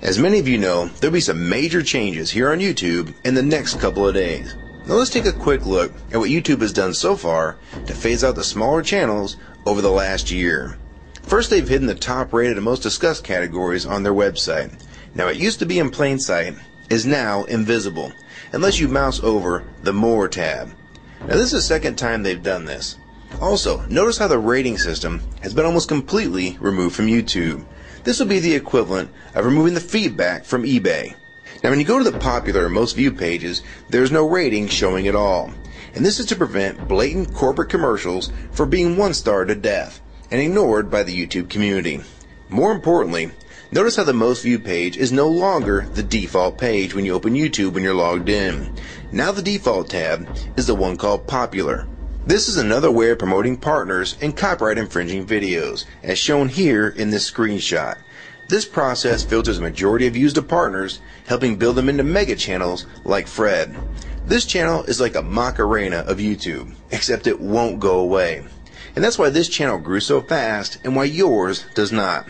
As many of you know, there'll be some major changes here on YouTube in the next couple of days. Now let's take a quick look at what YouTube has done so far to phase out the smaller channels over the last year. First, they've hidden the top rated and most discussed categories on their website. Now, it used to be in plain sight, is now invisible, unless you mouse over the More tab. Now this is the second time they've done this. Also, notice how the rating system has been almost completely removed from YouTube. This will be the equivalent of removing the feedback from eBay. Now when you go to the popular or most viewed pages, there's no rating showing at all. And this is to prevent blatant corporate commercials for being one-star to death and ignored by the YouTube community. More importantly, notice how the most viewed page is no longer the default page when you open YouTube when you're logged in. Now the default tab is the one called Popular. This is another way of promoting partners and copyright infringing videos, as shown here in this screenshot. This process filters a majority of views to partners, helping build them into mega channels like Fred. This channel is like a Macarena of YouTube, except it won't go away. And that's why this channel grew so fast and why yours does not.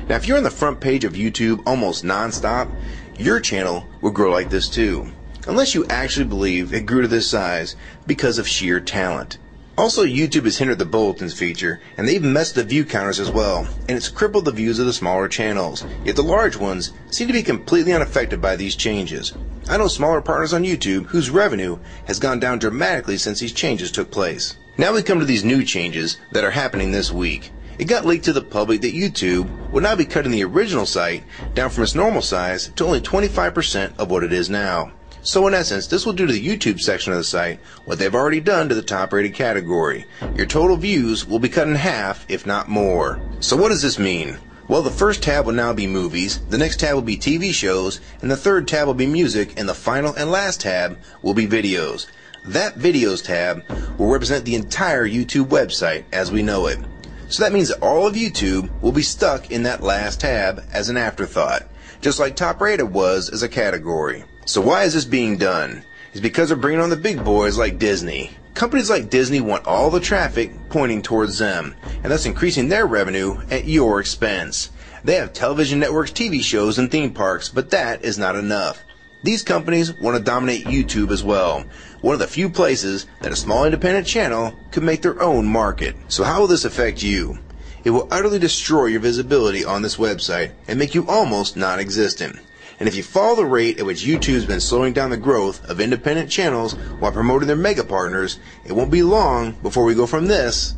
Now if you're on the front page of YouTube almost non-stop, your channel will grow like this too. Unless you actually believe it grew to this size because of sheer talent. Also, YouTube has hindered the bulletins feature, and they've messed the view counters as well, and it's crippled the views of the smaller channels. Yet the large ones seem to be completely unaffected by these changes. I know smaller partners on YouTube whose revenue has gone down dramatically since these changes took place. Now we come to these new changes that are happening this week. It got leaked to the public that YouTube will now be cutting the original site down from its normal size to only 25% of what it is now. So in essence, this will do to the YouTube section of the site what they've already done to the top rated category. Your total views will be cut in half, if not more. So what does this mean? Well, the first tab will now be movies, the next tab will be TV shows, and the third tab will be music, and the final and last tab will be videos. That videos tab will represent the entire YouTube website as we know it. So that means that all of YouTube will be stuck in that last tab as an afterthought, just like top rated was as a category. So why is this being done? It's because they're bringing on the big boys like Disney. Companies like Disney want all the traffic pointing towards them, and thus increasing their revenue at your expense. They have television networks, TV shows, and theme parks, but that is not enough. These companies want to dominate YouTube as well, one of the few places that a small independent channel could make their own market. So how will this affect you? It will utterly destroy your visibility on this website and make you almost non-existent. And if you follow the rate at which YouTube's been slowing down the growth of independent channels while promoting their mega partners, it won't be long before we go from this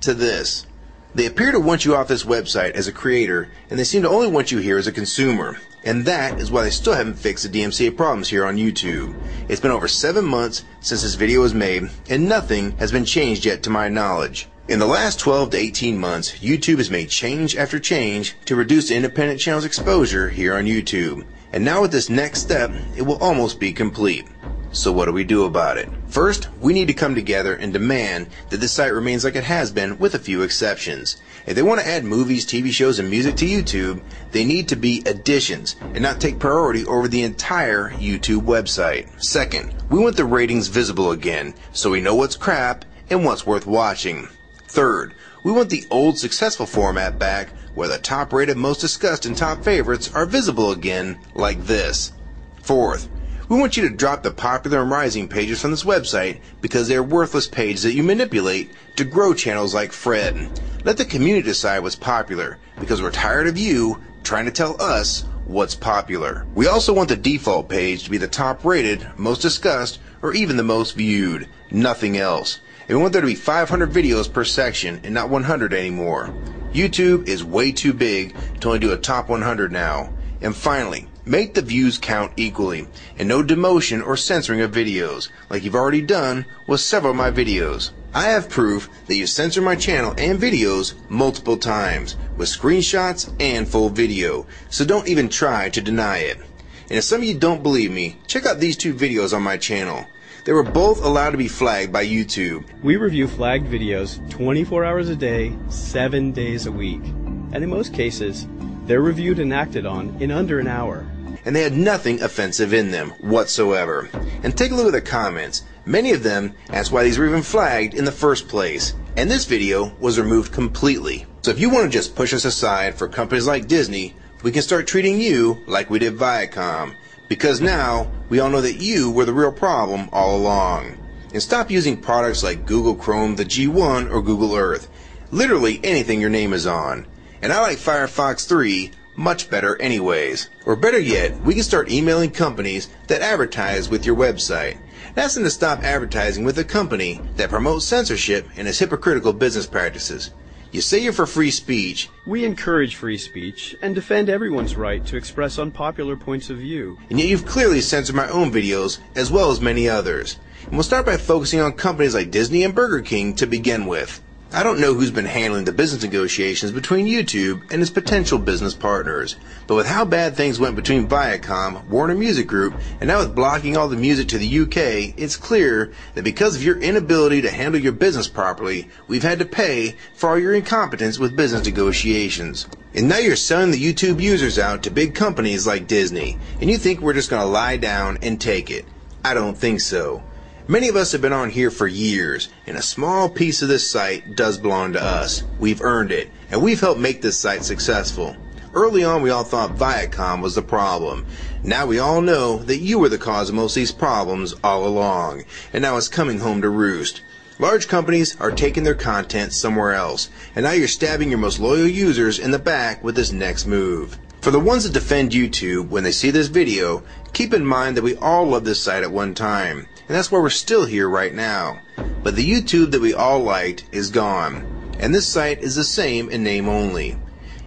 to this. They appear to want you off this website as a creator, and they seem to only want you here as a consumer. And that is why they still haven't fixed the DMCA problems here on YouTube. It's been over 7 months since this video was made, and nothing has been changed yet to my knowledge. In the last 12 to 18 months, YouTube has made change after change to reduce the independent channel's exposure here on YouTube. And now with this next step, it will almost be complete. So what do we do about it? First, we need to come together and demand that this site remains like it has been with a few exceptions. If they want to add movies, TV shows, and music to YouTube, they need to be additions and not take priority over the entire YouTube website. Second, we want the ratings visible again so we know what's crap and what's worth watching. Third, we want the old successful format back where the top rated, most discussed, and top favorites are visible again like this. Fourth, we want you to drop the popular and rising pages from this website because they are worthless pages that you manipulate to grow channels like Fred. Let the community decide what's popular because we're tired of you trying to tell us what's popular. We also want the default page to be the top rated, most discussed, or even the most viewed. Nothing else. And we want there to be 500 videos per section and not 100 anymore. YouTube is way too big to only do a top 100 now. And finally, make the views count equally, and no demotion or censoring of videos, like you've already done with several of my videos. I have proof that you censored my channel and videos multiple times, with screenshots and full video, so don't even try to deny it. And if some of you don't believe me, check out these two videos on my channel. They were both allowed to be flagged by YouTube. We review flagged videos 24 hours a day, 7 days a week. And in most cases, they're reviewed and acted on in under an hour. And they had nothing offensive in them whatsoever. And take a look at the comments. Many of them asked why these were even flagged in the first place. And this video was removed completely. So if you want to just push us aside for companies like Disney, we can start treating you like we did Viacom, because now we all know that you were the real problem all along. And stop using products like Google Chrome, the G1, or Google Earth. Literally anything your name is on. And I like Firefox 3 much better anyways. Or better yet, we can start emailing companies that advertise with your website. Ask them to stop advertising with a company that promotes censorship and has hypocritical business practices. You say you're for free speech. We encourage free speech and defend everyone's right to express unpopular points of view. And yet you've clearly censored my own videos as well as many others. And we'll start by focusing on companies like Disney and Burger King to begin with. I don't know who's been handling the business negotiations between YouTube and its potential business partners, but with how bad things went between Viacom, Warner Music Group, and now with blocking all the music to the UK, it's clear that because of your inability to handle your business properly, we've had to pay for all your incompetence with business negotiations. And now you're selling the YouTube users out to big companies like Disney, and you think we're just going to lie down and take it. I don't think so. Many of us have been on here for years, and a small piece of this site does belong to us. We've earned it, and we've helped make this site successful. Early on, we all thought Viacom was the problem. Now we all know that you were the cause of most of these problems all along, and now it's coming home to roost. Large companies are taking their content somewhere else, and now you're stabbing your most loyal users in the back with this next move. For the ones that defend YouTube when they see this video, keep in mind that we all loved this site at one time, and that's why we're still here right now. But the YouTube that we all liked is gone, and this site is the same in name only.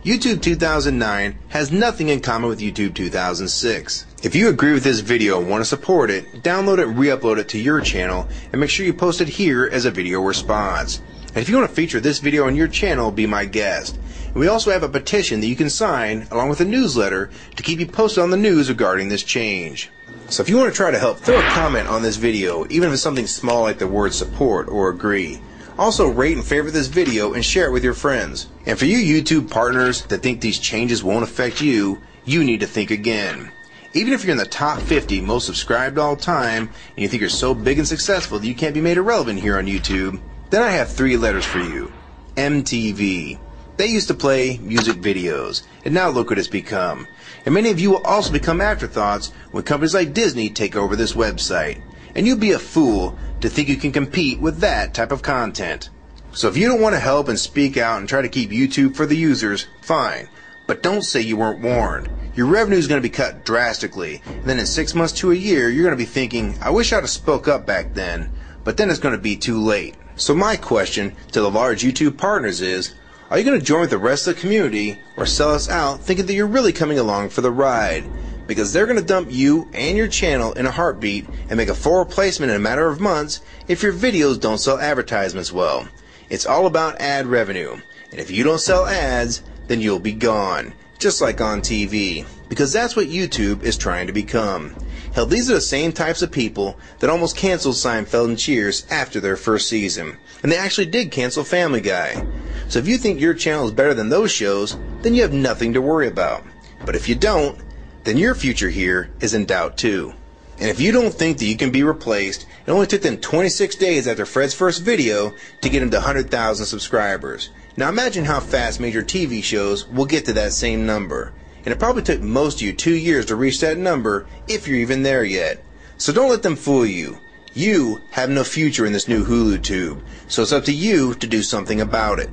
YouTube 2009 has nothing in common with YouTube 2006. If you agree with this video and want to support it, download it and re-upload it to your channel, and make sure you post it here as a video response. And if you want to feature this video on your channel, be my guest. And we also have a petition that you can sign along with a newsletter to keep you posted on the news regarding this change. So if you want to try to help, throw a comment on this video, even if it's something small like the word support or agree. Also rate and favorite this video and share it with your friends. And for you YouTube partners that think these changes won't affect you, you need to think again. Even if you're in the top 50 most subscribed all time, and you think you're so big and successful that you can't be made irrelevant here on YouTube, then I have 3 letters for you. MTV. They used to play music videos, and now look what it's become. And many of you will also become afterthoughts when companies like Disney take over this website. And you'll be a fool to think you can compete with that type of content. So if you don't want to help and speak out and try to keep YouTube for the users, fine. But don't say you weren't warned. Your revenue is going to be cut drastically, and then in 6 months to a year, you're going to be thinking, I wish I'd have spoke up back then. But then it's going to be too late. So my question to the large YouTube partners is, are you going to join with the rest of the community or sell us out thinking that you're really coming along for the ride? Because they're going to dump you and your channel in a heartbeat and make a full replacement in a matter of months if your videos don't sell advertisements well. It's all about ad revenue. And if you don't sell ads, then you'll be gone. Just like on TV. Because that's what YouTube is trying to become. Hell, these are the same types of people that almost canceled Seinfeld and Cheers after their first season. And they actually did cancel Family Guy. So if you think your channel is better than those shows, then you have nothing to worry about. But if you don't, then your future here is in doubt too. And if you don't think that you can be replaced, it only took them 26 days after Fred's first video to get him to 100,000 subscribers. Now imagine how fast major TV shows will get to that same number. And it probably took most of you 2 years to reach that number, if you're even there yet. So don't let them fool you. You have no future in this new Hulu tube, so it's up to you to do something about it.